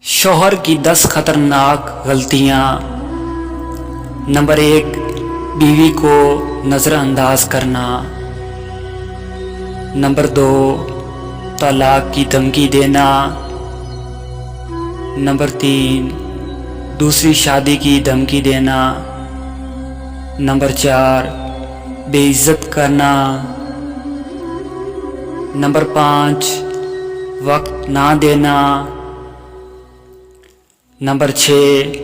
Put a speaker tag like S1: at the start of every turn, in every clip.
S1: शौहर की 10 खतरनाक गलतियां। नंबर 1, बीवी को नज़रअंदाज करना। नंबर 2, तलाक की धमकी देना। नंबर 3, दूसरी शादी की धमकी देना। नंबर 4, बेइज्जत करना। नंबर 5, वक्त ना देना। नंबर 6,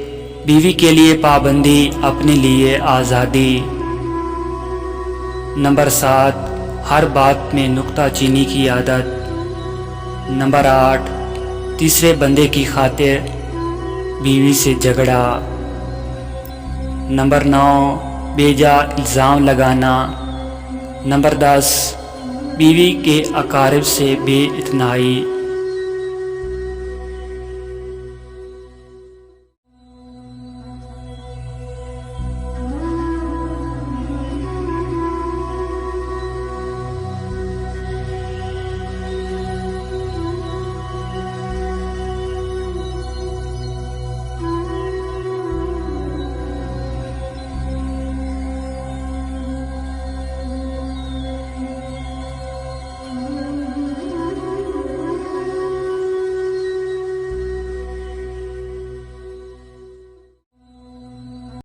S1: बीवी के लिए पाबंदी, अपने लिए आज़ादी। नंबर 7, हर बात में नुक्ताचीनी की आदत। नंबर 8, तीसरे बंदे की खातिर बीवी से झगड़ा। नंबर 9, बेजा इल्ज़ाम लगाना। नंबर 10, बीवी के अकारिब से बेइतनाई।